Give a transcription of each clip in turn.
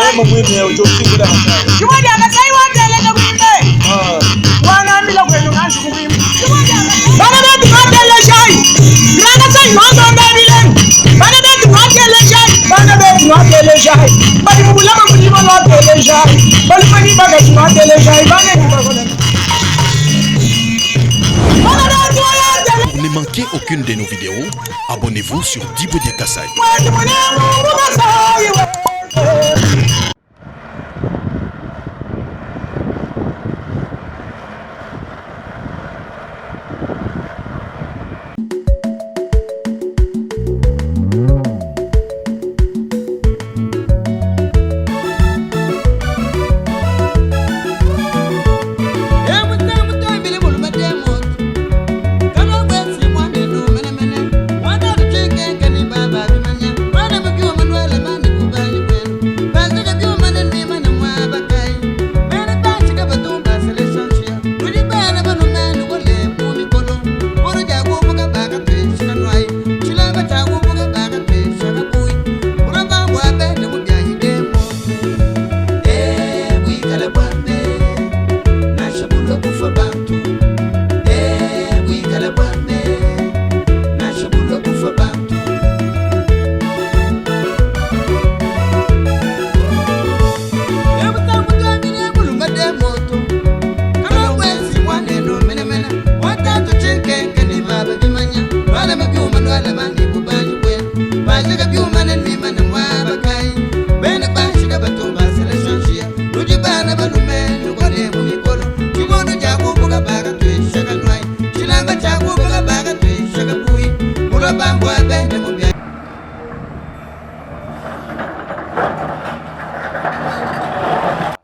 Pour ne manquer aucune de nos vidéos, abonnez-vous sur Diboudia Kassai.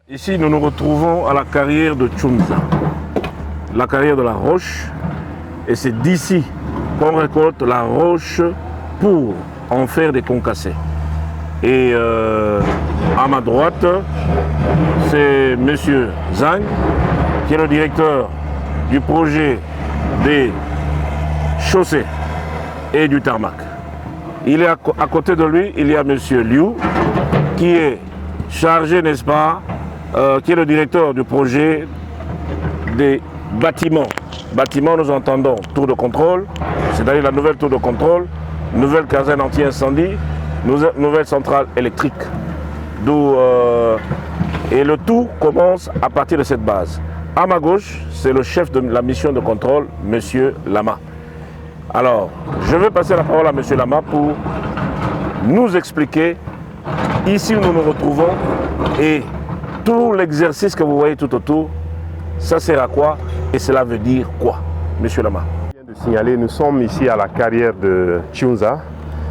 Ici, nous nous retrouvons à la carrière de Tchounza, la carrière de la roche, et c'est d'ici qu'on récolte la roche pour en faire des concassés. Et à ma droite, c'est M. Zang, qui est le directeur du projet des chaussées et du tarmac. Il est à côté de lui, il y a M. Liu, qui est chargé, n'est-ce pas, qui est le directeur du projet des bâtiments. Bâtiments, nous entendons tour de contrôle, c'est-à-dire la nouvelle tour de contrôle, nouvelle caserne anti-incendie, nouvelle centrale électrique. Et le tout commence à partir de cette base. À ma gauche, c'est le chef de la mission de contrôle, M. Lama. Alors, je vais passer la parole à M. Lama pour nous expliquer ici où nous nous retrouvons et tout l'exercice que vous voyez tout autour, ça sert à quoi et cela veut dire quoi, Monsieur Lama? Je viens de signaler, nous sommes ici à la carrière de Tchounza.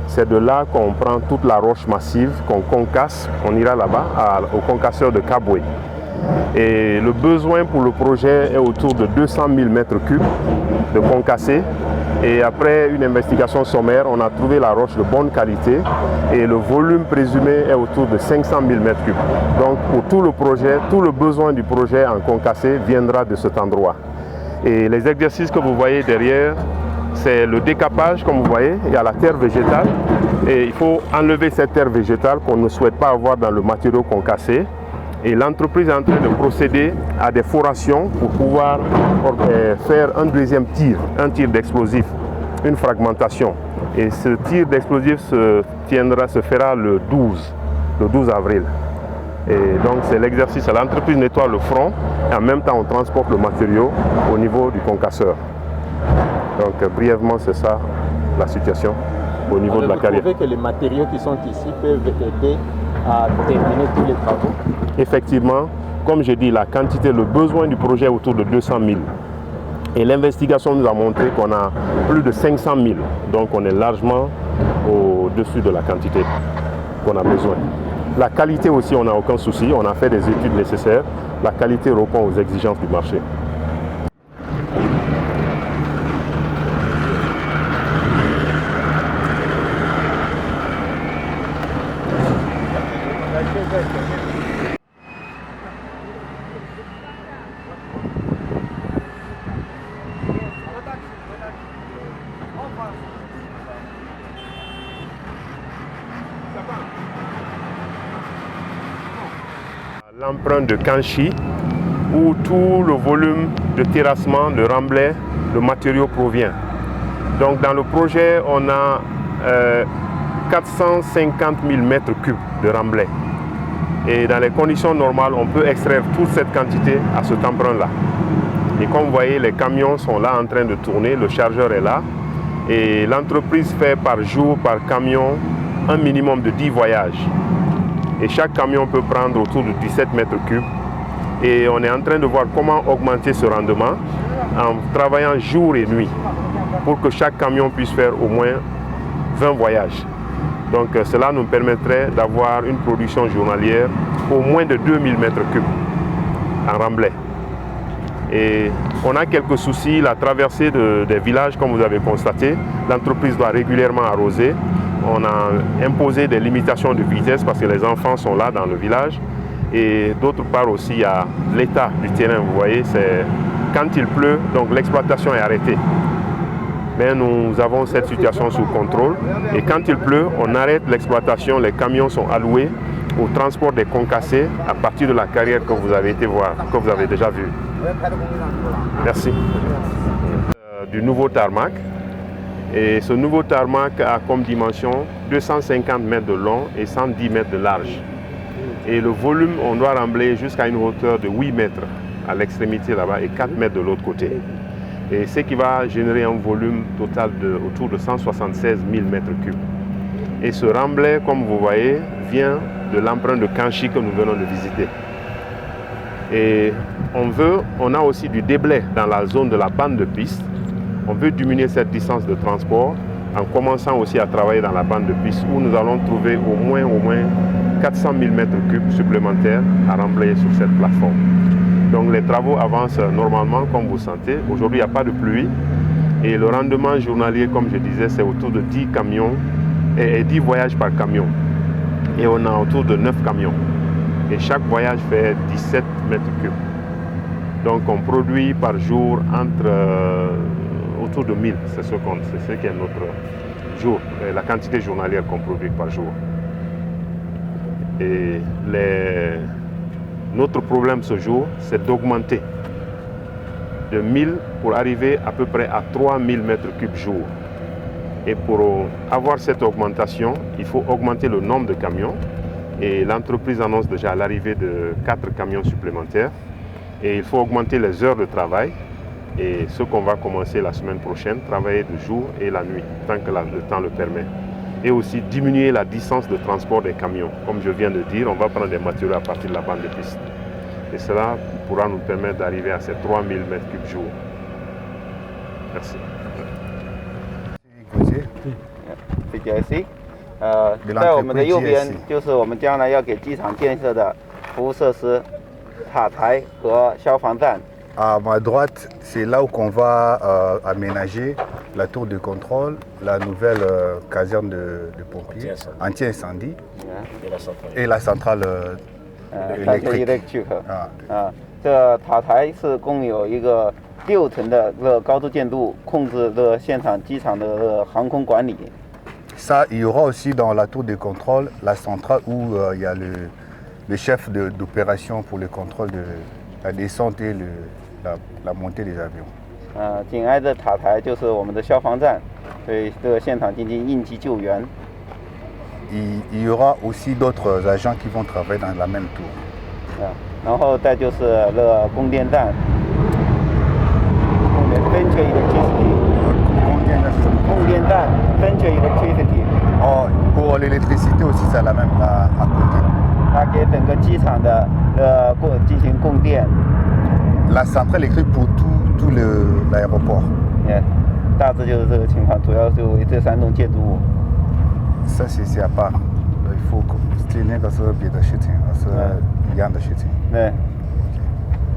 C'est de là qu'on prend toute la roche massive, qu'on concasse. On ira là-bas au concasseur de Kabwe. Et le besoin pour le projet est autour de 200 000 m3 de concassé. Et après une investigation sommaire, on a trouvé la roche de bonne qualité et le volume présumé est autour de 500 000 m3. Donc pour tout le projet, tout le besoin du projet en concassé viendra de cet endroit. Et les exercices que vous voyez derrière, c'est le décapage, comme vous voyez, il y a la terre végétale et il faut enlever cette terre végétale qu'on ne souhaite pas avoir dans le matériau concassé. Et l'entreprise est en train de procéder à des forations pour pouvoir faire un deuxième tir, un tir d'explosif, une fragmentation. Et ce tir d'explosif se fera le 12 avril. Et donc c'est l'exercice, l'entreprise nettoie le front et en même temps on transporte le matériau au niveau du concasseur. Donc brièvement c'est ça la situation au niveau de la carrière. Vous trouvez que les matériaux qui sont ici peuvent aider à terminer tous les travaux? Effectivement, comme j'ai dit, la quantité, le besoin du projet est autour de 200 000. Et l'investigation nous a montré qu'on a plus de 500 000. Donc on est largement au-dessus de la quantité qu'on a besoin. La qualité aussi, on n'a aucun souci. On a fait des études nécessaires. La qualité répond aux exigences du marché. L'emprunt de Kanchi, où tout le volume de terrassement, de remblai, le matériau provient. Donc dans le projet, on a 450 000 mètres cubes de remblai. Et dans les conditions normales, on peut extraire toute cette quantité à cet emprunt-là. Et comme vous voyez, les camions sont là en train de tourner, le chargeur est là. Et l'entreprise fait par jour, par camion, un minimum de 10 voyages. Et chaque camion peut prendre autour de 17 mètres cubes. Et on est en train de voir comment augmenter ce rendement en travaillant jour et nuit pour que chaque camion puisse faire au moins 20 voyages. Donc cela nous permettrait d'avoir une production journalière au moins de 2000 mètres cubes en remblai. Et on a quelques soucis, la traversée des villages, comme vous avez constaté, l'entreprise doit régulièrement arroser. On a imposé des limitations de vitesse parce que les enfants sont là dans le village. Et d'autre part aussi, il y a l'état du terrain, vous voyez, c'est quand il pleut, donc l'exploitation est arrêtée. Mais nous avons cette situation sous contrôle. Et quand il pleut, on arrête l'exploitation, les camions sont alloués au transport des concassés à partir de la carrière que vous avez été voir, que vous avez déjà vu. Merci. Du nouveau tarmac. Et ce nouveau tarmac a comme dimension 250 mètres de long et 110 mètres de large. Et le volume, on doit remblayer jusqu'à une hauteur de 8 mètres à l'extrémité là-bas et 4 mètres de l'autre côté. Et ce qui va générer un volume total autour de 176 000 mètres cubes. Et ce remblai, comme vous voyez, vient de l'emprunt de Kanchi que nous venons de visiter. Et on a aussi du déblai dans la zone de la bande de piste. On veut diminuer cette distance de transport en commençant aussi à travailler dans la bande de piste où nous allons trouver au moins 400 000 mètres cubes supplémentaires à remblayer sur cette plateforme. Donc les travaux avancent normalement comme vous sentez. Aujourd'hui, il n'y a pas de pluie et le rendement journalier, comme je disais, c'est autour de 10 camions et 10 voyages par camion. Et on a autour de 9 camions. Et chaque voyage fait 17 mètres cubes. Donc on produit par jour autour de 1000, c'est ce qui est notre jour, la quantité journalière qu'on produit par jour. Et notre problème ce jour, c'est d'augmenter de 1000 pour arriver à peu près à 3000 mètres cubes jour. Et pour avoir cette augmentation, il faut augmenter le nombre de camions. Et l'entreprise annonce déjà l'arrivée de 4 camions supplémentaires. Et il faut augmenter les heures de travail. Et ce qu'on va commencer la semaine prochaine, travailler de jour et la nuit, tant que le temps le permet. Et aussi diminuer la distance de transport des camions. Comme je viens de dire, on va prendre des matériaux à partir de la bande de piste. Et cela pourra nous permettre d'arriver à ces 3000 mètres cubes jour. Merci. 这节 C， 在我们的右边就是我们将来要给机场建设的服务设施、塔台和消防站。 À ma droite, c'est là où on va aménager la tour de contrôle, la nouvelle caserne de pompiers, anti-incendie, et la centrale électrique. 这塔台是共有一个6层的高度建筑，控制现场机场的航空管理。 Ça, il y aura aussi dans la tour de contrôle la centrale où il y a le chef d'opération pour le contrôle de la descente et la montée des avions. 紧挨着塔台就是我们的消防站，对这个现场进行应急救援。 Il y aura aussi d'autres agents qui vont travailler dans la même tour. 然后再就是那个供电站，Venture Electricity。供电站 Venture Electricity。Oh, pour l'électricité aussi, c'est la même là à côté. 它给整个机场的进行供电。 La centrale électrique pour tout l'aéroport. 大致就是这个情况，主要就这3栋建筑物。 Ça c'est à part. Il faut que那个是别的事情，是一样的事情。对，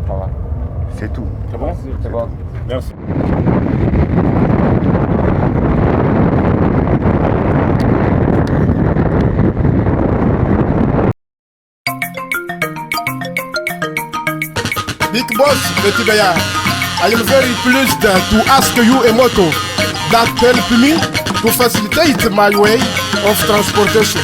好吧。C'est tout. C'est bon? C'est bon. Merci. Big boss, Betibaya, I am very pleased to ask you a motto that help me to facilitate my way of transportation.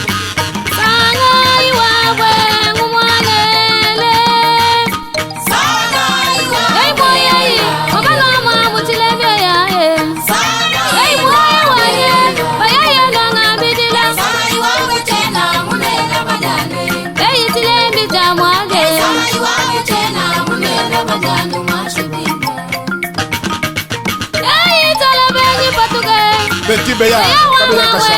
Petit Béa, Kabila Kassa.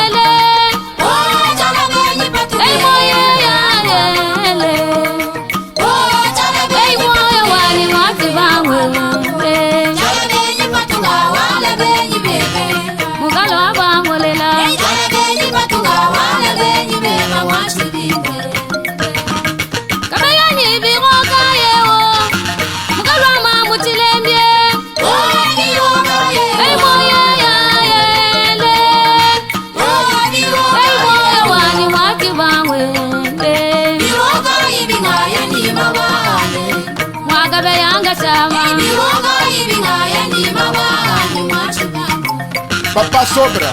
Papa Sobra.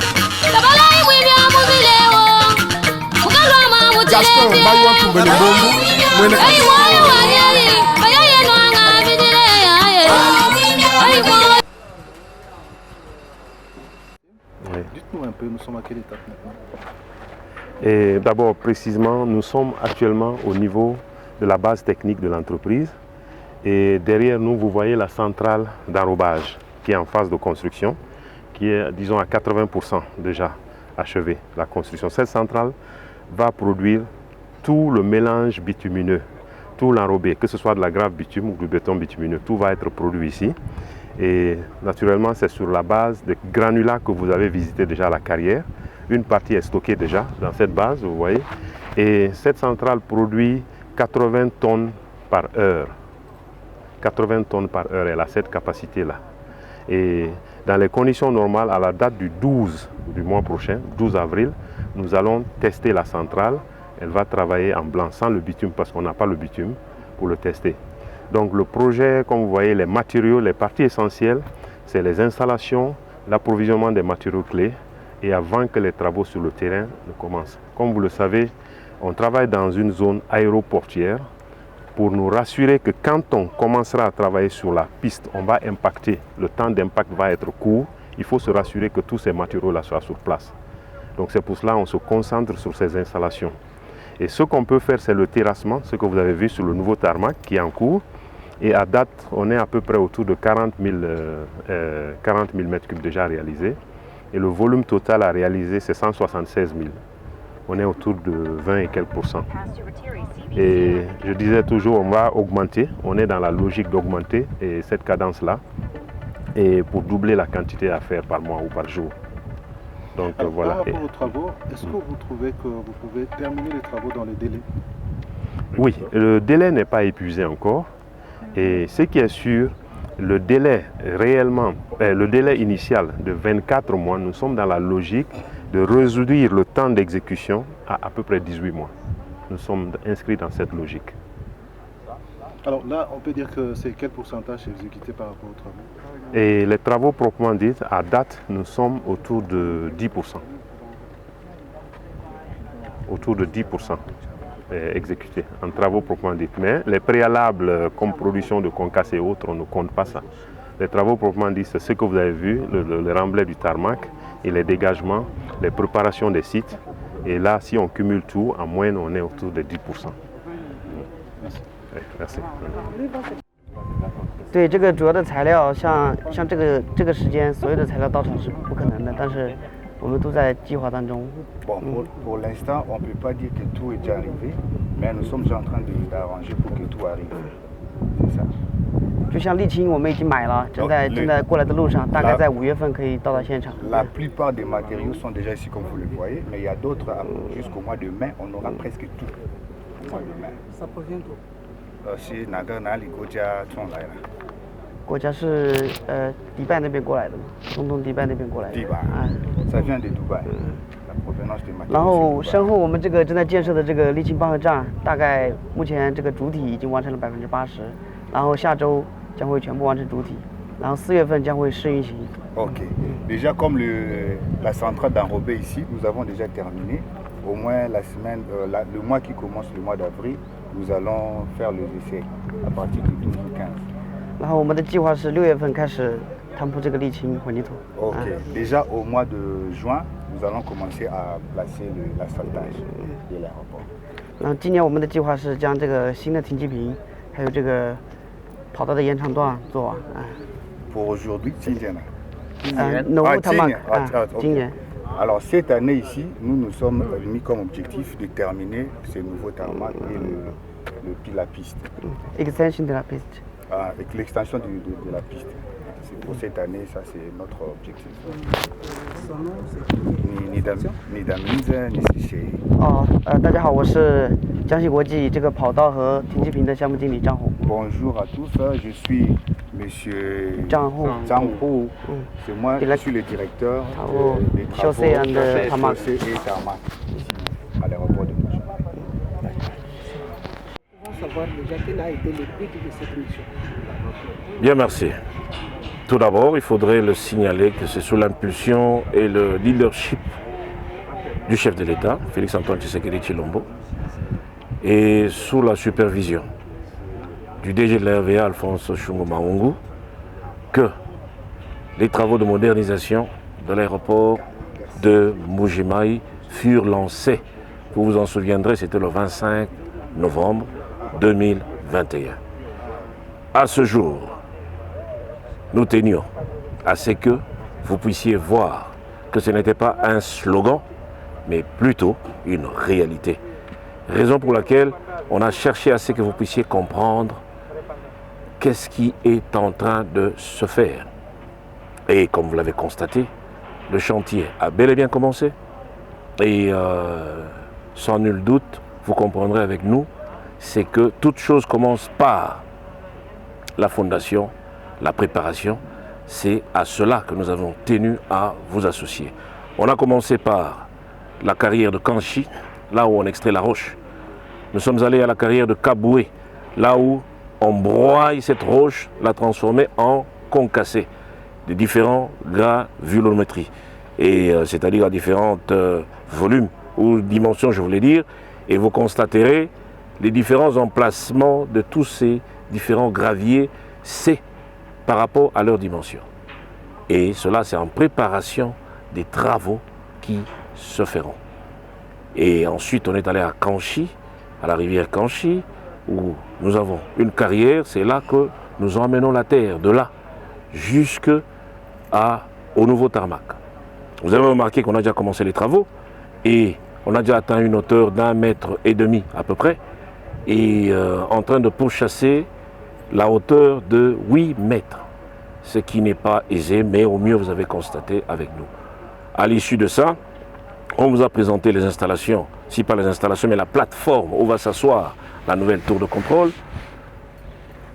Gaston Bayouan Toumbele Bombo. Dites-nous un peu, nous sommes à quelle étape maintenant? Et d'abord, précisément, nous sommes actuellement au niveau de la base technique de l'entreprise. Et derrière nous, vous voyez la centrale d'enrobage qui est en phase de construction, qui est, disons, à 80% déjà achevée, la construction. Cette centrale va produire tout le mélange bitumineux, tout l'enrobé, que ce soit de la grave bitume ou du béton bitumineux, tout va être produit ici. Et naturellement, c'est sur la base des granulats que vous avez visité déjà à la carrière. Une partie est stockée déjà dans cette base, vous voyez. Et cette centrale produit 80 tonnes par heure. 80 tonnes par heure, elle a cette capacité-là. Et dans les conditions normales, à la date du 12 du mois prochain, 12 avril, nous allons tester la centrale. Elle va travailler en blanc, sans le bitume, parce qu'on n'a pas le bitume pour le tester. Donc le projet, comme vous voyez, les matériaux, les parties essentielles, c'est les installations, l'approvisionnement des matériaux clés, et avant que les travaux sur le terrain ne commencent. Comme vous le savez, on travaille dans une zone aéroportuaire pour nous rassurer que quand on commencera à travailler sur la piste, on va impacter, le temps d'impact va être court. Il faut se rassurer que tous ces matériaux-là soient sur place. Donc c'est pour cela qu'on se concentre sur ces installations. Et ce qu'on peut faire, c'est le terrassement, ce que vous avez vu sur le nouveau tarmac qui est en cours. Et à date, on est à peu près autour de 40 000 m3 déjà réalisés. Et le volume total à réaliser, c'est 176 000. On est autour de 20 et quelques %. Et je disais toujours, on va augmenter. On est dans la logique d'augmenter cette cadence-là. Et pour doubler la quantité à faire par mois ou par jour. Donc voilà. Par rapport aux travaux, est-ce que vous trouvez que vous pouvez terminer les travaux dans les délais? Oui, le délai n'est pas épuisé encore. Et ce qui est sûr, le délai réellement, le délai initial de 24 mois, nous sommes dans la logique de réduire le temps d'exécution à peu près 18 mois. Nous sommes inscrits dans cette logique. Alors là, on peut dire que c'est quel pourcentage exécuté par rapport aux travaux? Et les travaux proprement dits, à date, nous sommes autour de 10%. Autour de 10% exécutés en travaux proprement dits. Mais les préalables comme production de concasse et autres, on ne compte pas ça. Les travaux proprement dits, c'est ce que vous avez vu, le remblai du tarmac et les dégagements, les préparations des sites. Et là, si on cumule tout, en moyenne, on est autour de 10%. Merci. Oui, merci. 对，这个主要的材料，像这个时间，所有的材料到场是不可能的，但是我们都在计划当中。Bon, pour l'instant, on ne peut pas dire que tout est déjà arrivé, mais nous sommes en train d'arranger pour que tout arrive. C'est ça. 就像沥青，我们已经买了，正在过来的路上，大概在5月份可以到达现场。La plupart des matériaux sont déjà ici comme vous le voyez, mais il y a d'autres jusqu'au mois de mai, on aura presque tout. Au mois de mai. Ça provient d'où? 是哪里国家送来的？国家是迪拜那边过来的嘛，中东迪拜那边过来的。迪拜，ça vient de Dubaï. La provenance des matériaux. 然后身后我们这个正在建设的这个沥青帮和站，大概目前这个主体已经完成了80%，然后下周将会全部完成主体，然后4月份将会试运行。Ok. Déjà comme la centrale d'enrobé ici, nous avons déjà terminé. Au moins la semaine, le mois qui commence le mois d'avril, nous allons faire les essais à partir du 12 ou 15. 然后我们的计划是6月份开始摊铺这个沥青混凝土。Ok. Déjà au mois de juin, nous allons commencer à placer l'asphaltage de l'aéroport. 然后今年我们的计划是将这个新的停机坪，还有这个跑道的延长段做完。Pour aujourd'hui, 今天呢？ Alors cette année ici, nous nous sommes mis comme objectif de terminer ce nouveau tarmac et la piste. Extension de la piste. Avec l'extension de la piste. C'est pour cette année, ça c'est notre objectif. Bonjour à tous, je suis Monsieur Zhang Hu. C'est moi qui suis le directeur des travaux chaussées et tarmac ici à l'aéroport de Montréal. Savoir déjà quel a été le but de cette mission. Bien, merci. Tout d'abord, il faudrait le signaler que c'est sous l'impulsion et le leadership du chef de l'État, Félix-Antoine Tshisekedi Tshilombo, et sous la supervision du DG de la RVA, Alphonse Chungo Mahungu, que les travaux de modernisation de l'aéroport de Mbuji-Mayi furent lancés. Vous vous en souviendrez, c'était le 25 novembre 2021. À ce jour, nous tenions à ce que vous puissiez voir que ce n'était pas un slogan, mais plutôt une réalité. Raison pour laquelle on a cherché à ce que vous puissiez comprendre qu'est-ce qui est en train de se faire. Et comme vous l'avez constaté, le chantier a bel et bien commencé. Et sans nul doute, vous comprendrez avec nous, c'est que toute chose commence par la fondation, la préparation. C'est à cela que nous avons tenu à vous associer. On a commencé par la carrière de Kanchi, là où on extrait la roche. Nous sommes allés à la carrière de Kaboué, là où on broye cette roche, la transformer en concassé, de différents granulométries, et c'est-à-dire à différents volumes ou dimensions, je voulais dire, et vous constaterez les différents emplacements de tous ces différents graviers, c'est par rapport à leur dimension. Et cela, c'est en préparation des travaux qui se feront. Et ensuite, on est allé à Kanchi, à la rivière Kanchi, où nous avons une carrière, c'est là que nous emmenons la terre, de là jusqu'au nouveau tarmac. Vous avez remarqué qu'on a déjà commencé les travaux et on a déjà atteint une hauteur d'1,5 mètre à peu près, et en train de pourchasser la hauteur de 8 mètres, ce qui n'est pas aisé, mais au mieux vous avez constaté avec nous. À l'issue de ça, on vous a présenté les installations, si pas les installations, mais la plateforme où va s'asseoir la nouvelle tour de contrôle,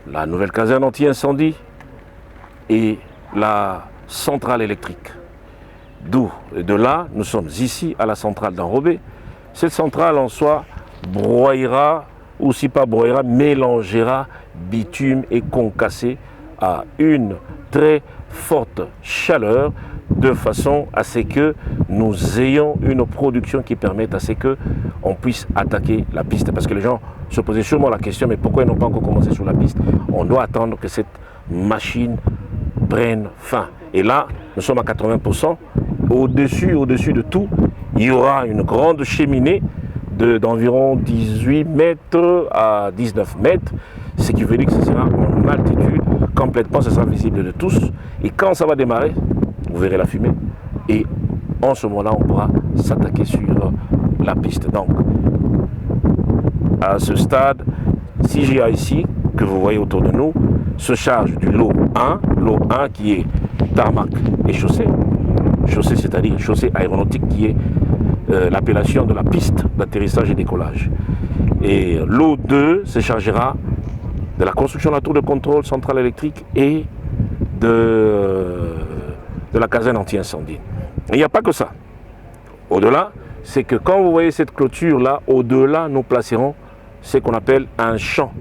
la nouvelle caserne anti-incendie et la centrale électrique. D'où, de là, nous sommes ici à la centrale d'Enrobé. Cette centrale en soi broyera, ou si pas broyera, mélangera bitume et concassé à une très forte chaleur, de façon à ce que nous ayons une production qui permette à ce qu'on puisse attaquer la piste. Parce que les gens se posaient sûrement la question, mais pourquoi ils n'ont pas encore commencé sur la piste? On doit attendre que cette machine prenne fin. Et là, nous sommes à 80%. Au-dessus de tout, il y aura une grande cheminée d'environ 18 mètres à 19 mètres, ce qui veut dire que ce sera en altitude complètement, ce sera visible de tous. Et quand ça va démarrer, vous verrez la fumée. Et en ce moment-là, on pourra s'attaquer sur la piste. Donc, à ce stade, CGA ici, que vous voyez autour de nous, se charge du lot 1 qui est tarmac et chaussée. Chaussée, c'est-à-dire chaussée aéronautique, qui est l'appellation de la piste d'atterrissage et décollage. Et lot 2 se chargera de la construction de la tour de contrôle centrale électrique et de la caserne anti-incendie. Il n'y a pas que ça. Au-delà, c'est que quand vous voyez cette clôture-là, au-delà, nous placerons ce qu'on appelle un champ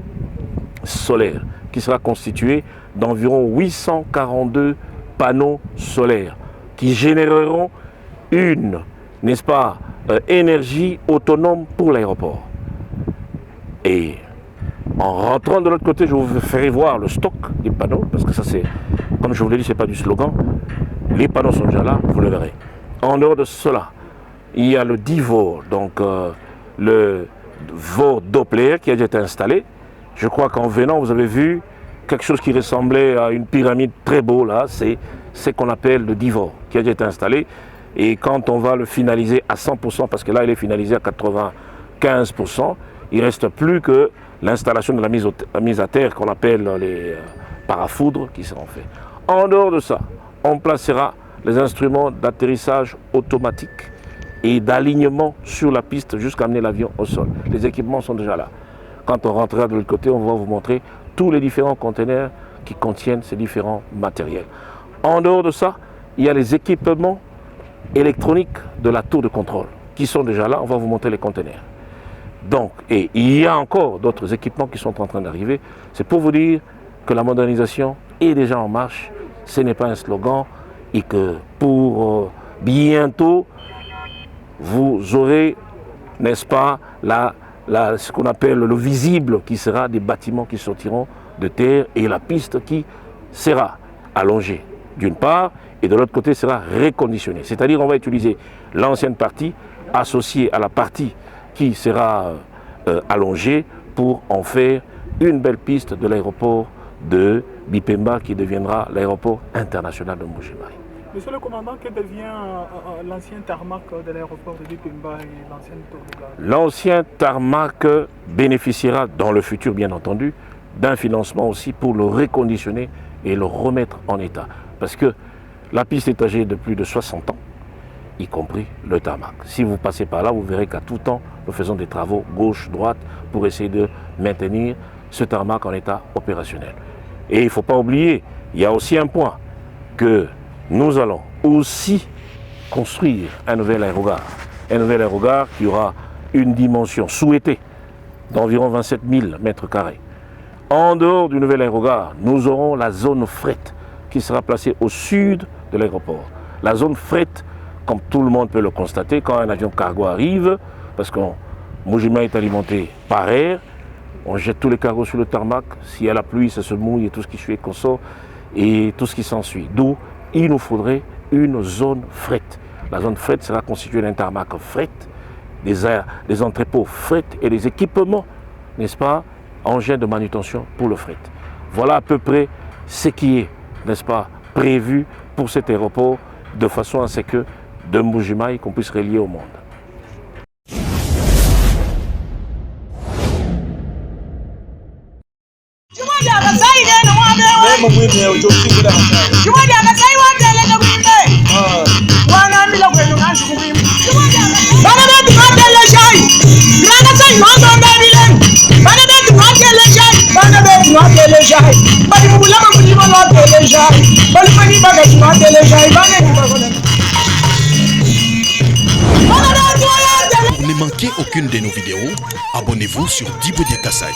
solaire qui sera constitué d'environ 842 panneaux solaires qui généreront une, n'est-ce pas, énergie autonome pour l'aéroport. Et en rentrant de l'autre côté, je vous ferai voir le stock des panneaux, parce que ça c'est, comme je vous l'ai dit, c'est pas du slogan. Les panneaux sont déjà là, vous le verrez. En dehors de cela, il y a le DIVOR, donc le VOR Doppler qui a déjà été installé. Je crois qu'en venant, vous avez vu quelque chose qui ressemblait à une pyramide très beau là, c'est ce qu'on appelle le DIVOR, qui a déjà été installé. Et quand on va le finaliser à 100%, parce que là il est finalisé à 95%, il ne reste plus que l'installation de la mise à terre qu'on appelle les parafoudres qui seront faits. En dehors de ça, on placera les instruments d'atterrissage automatique et d'alignement sur la piste jusqu'à amener l'avion au sol. Les équipements sont déjà là. Quand on rentrera de l'autre côté, on va vous montrer tous les différents conteneurs qui contiennent ces différents matériels. En dehors de ça, il y a les équipements électroniques de la tour de contrôle qui sont déjà là. On va vous montrer les conteneurs. Donc, et il y a encore d'autres équipements qui sont en train d'arriver. C'est pour vous dire que la modernisation est déjà en marche. Ce n'est pas un slogan et que pour bientôt, vous aurez, n'est-ce pas, ce qu'on appelle le visible qui sera des bâtiments qui sortiront de terre et la piste qui sera allongée d'une part et de l'autre côté sera reconditionnée. C'est-à-dire on va utiliser l'ancienne partie associée à la partie qui sera allongée pour en faire une belle piste de l'aéroport de Bipemba qui deviendra l'aéroport international de Mbuji-Mayi. Monsieur le commandant, que devient l'ancien tarmac de l'aéroport de Bipemba et l'ancienne tour de garde? L'ancien tarmac bénéficiera dans le futur, bien entendu, d'un financement aussi pour le reconditionner et le remettre en état. Parce que la piste est âgée de plus de 60 ans, y compris le tarmac. Si vous passez par là, vous verrez qu'à tout temps, nous faisons des travaux gauche-droite pour essayer de maintenir ce tarmac en état opérationnel. Et il ne faut pas oublier, il y a aussi un point que nous allons aussi construire un nouvel aérogare. Un nouvel aérogare qui aura une dimension souhaitée d'environ 27 000 mètres carrés. En dehors du nouvel aérogare, nous aurons la zone fret qui sera placée au sud de l'aéroport. La zone fret, comme tout le monde peut le constater, quand un avion cargo arrive, parce que Mbuji-Mayi est alimenté par air, on jette tous les cargos sur le tarmac, s'il y a la pluie, ça se mouille et tout ce qui suit qu'on sort et tout ce qui s'ensuit. D'où il nous faudrait une zone fret. La zone fret sera constituée d'un tarmac fret, des entrepôts fret et des équipements, n'est-ce pas, engins de manutention pour le fret. Voilà à peu près ce qui est, n'est-ce pas, prévu pour cet aéroport de façon à ce que de Mbuji-Mayi qu'on puisse relier au monde. Pour ne manquer aucune de nos vidéos, abonnez-vous sur Djibo Dia Kassaye.